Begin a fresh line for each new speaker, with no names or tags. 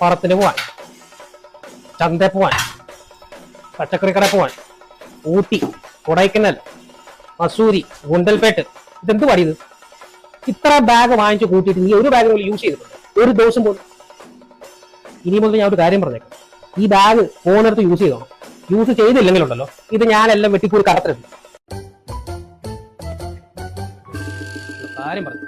പറത്തിന് പോവാൻ, ചന്തയിൽ പോവാൻ, പച്ചക്കറി കട പോവാൻ, ഊട്ടി, കൊടൈക്കനാൽ, മസൂരി, ഗുണ്ടൽപേട്ട്, ഇതെന്ത് പണിയത്? ഇത്ര ബാഗ് വാങ്ങിച്ചു കൂട്ടിയിട്ട് നീ ഒരു ബാഗ് പോലും യൂസ് ചെയ്തിട്ടുണ്ട് ഒരു ദിവസം പോലും? ഇനി മുതൽ ഞാൻ ഒരു കാര്യം പറഞ്ഞേക്കാം, ഈ ബാഗ് പോകുന്നിടത്ത് യൂസ് ചെയ്തോ. യൂസ് ചെയ്തില്ലെങ്കിലുണ്ടല്ലോ ഇത് ഞാനെല്ലാം വെട്ടിക്കൂടി കടത്തിലെടുക്കും. കാര്യം പറഞ്ഞു.